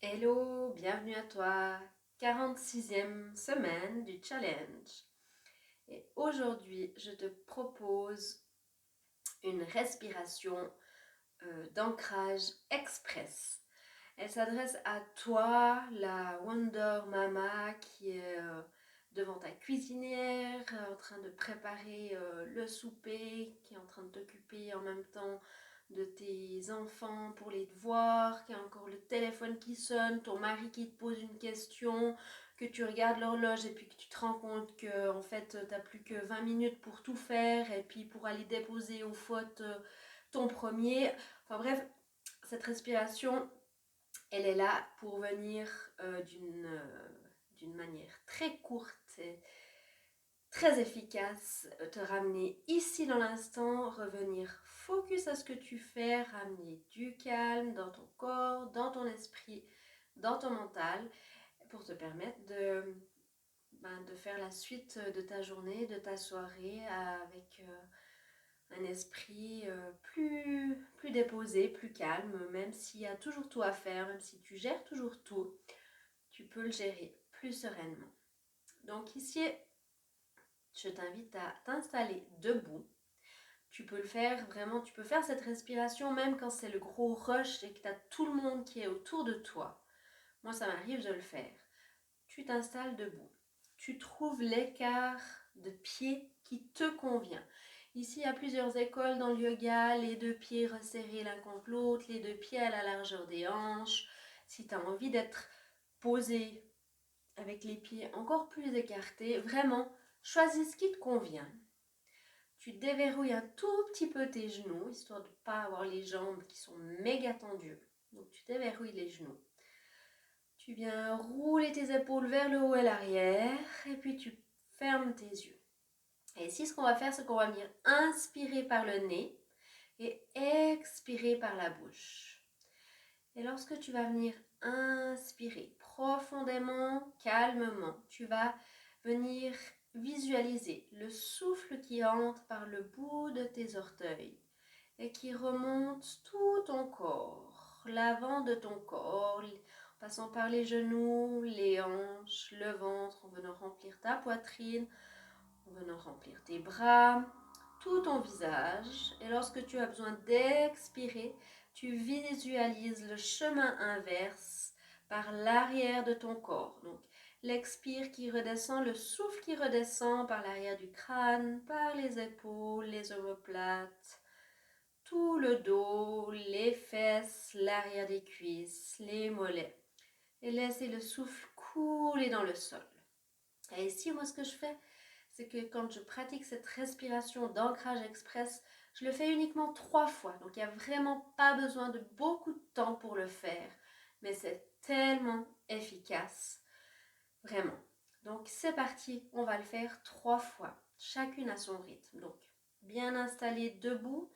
Hello, bienvenue à toi. 46e semaine du challenge. Et aujourd'hui, je te propose une respiration d'ancrage express. Elle s'adresse à toi, la Wonder Mama qui est devant ta cuisinière, en train de préparer le souper, qui est en train de t'occuper en même temps de tes enfants pour les devoirs, qui a encore le téléphone qui sonne, ton mari qui te pose une question, que tu regardes l'horloge et puis que tu te rends compte que en fait t'as plus que 20 minutes pour tout faire et puis pour aller déposer aux fautes ton premier. Enfin bref, cette respiration, elle est là pour venir d'une manière très courte et très efficace, te ramener ici dans l'instant, revenir focus à ce que tu fais, ramener du calme dans ton corps, dans ton esprit, dans ton mental, pour te permettre de faire la suite de ta journée, de ta soirée avec un esprit plus déposé, plus calme, même s'il y a toujours tout à faire, même si tu gères toujours tout, tu peux le gérer plus sereinement. Donc ici, je t'invite à t'installer debout. Tu peux le faire vraiment, tu peux faire cette respiration même quand c'est le gros rush et que tu as tout le monde qui est autour de toi. Moi, ça m'arrive de le faire. Tu t'installes debout. Tu trouves l'écart de pied qui te convient. Ici, il y a plusieurs écoles dans le yoga, les deux pieds resserrés l'un contre l'autre, les deux pieds à la largeur des hanches. Si tu as envie d'être posé avec les pieds encore plus écartés, vraiment, choisis ce qui te convient. Tu déverrouilles un tout petit peu tes genoux, histoire de ne pas avoir les jambes qui sont méga tendues. Donc tu déverrouilles les genoux. Tu viens rouler tes épaules vers le haut et l'arrière, et puis tu fermes tes yeux. Et ici, ce qu'on va faire, c'est qu'on va venir inspirer par le nez et expirer par la bouche. Et lorsque tu vas venir inspirer profondément, calmement, tu vas venir visualiser le souffle qui entre par le bout de tes orteils et qui remonte tout ton corps, l'avant de ton corps, en passant par les genoux, les hanches, le ventre, en venant remplir ta poitrine, en venant remplir tes bras, tout ton visage. Et lorsque tu as besoin d'expirer, tu visualises le chemin inverse par l'arrière de ton corps. Donc, l'expire qui redescend, le souffle qui redescend par l'arrière du crâne, par les épaules, les omoplates, tout le dos, les fesses, l'arrière des cuisses, les mollets. Et laissez le souffle couler dans le sol. Et ici, moi, ce que je fais, c'est que quand je pratique cette respiration d'ancrage express, je le fais uniquement 3 fois. Donc, il n'y a vraiment pas besoin de beaucoup de temps pour le faire. Mais c'est tellement efficace. Vraiment. Donc, c'est parti. On va le faire 3 fois. Chacune à son rythme. Donc, bien installé debout,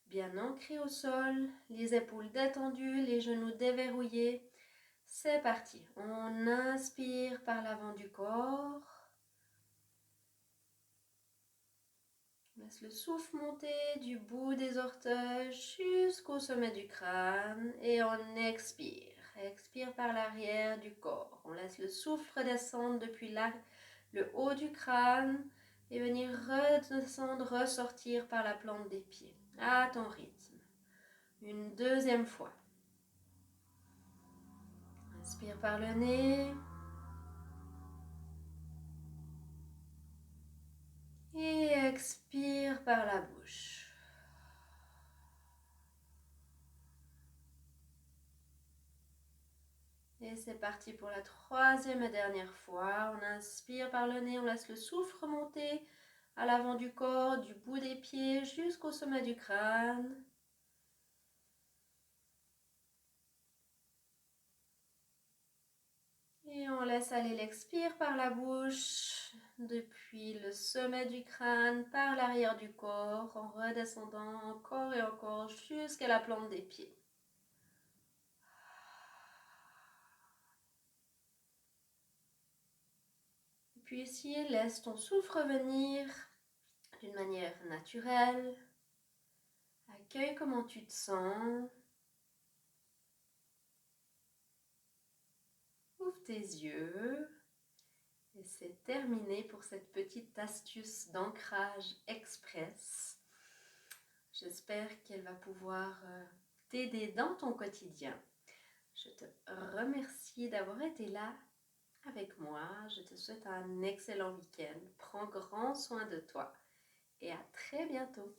bien ancré au sol, les épaules détendues, les genoux déverrouillés. C'est parti. On inspire par l'avant du corps. On laisse le souffle monter du bout des orteils jusqu'au sommet du crâne et on expire. Expire par l'arrière du corps. On laisse le souffle redescendre depuis le haut du crâne et venir redescendre, ressortir par la plante des pieds. À ton rythme. Une deuxième fois. Inspire par le nez. Et expire par la bouche. Et c'est parti pour la troisième et dernière fois. On inspire par le nez, on laisse le souffle remonter à l'avant du corps, du bout des pieds jusqu'au sommet du crâne. Et on laisse aller l'expire par la bouche, depuis le sommet du crâne, par l'arrière du corps, en redescendant encore et encore jusqu'à la plante des pieds. Et puis ici, laisse ton souffle revenir d'une manière naturelle. Accueille comment tu te sens. tes yeux. Et c'est terminé pour cette petite astuce d'ancrage express. J'espère qu'elle va pouvoir t'aider dans ton quotidien. Je te remercie d'avoir été là avec moi. Je te souhaite un excellent week-end. Prends grand soin de toi et à très bientôt.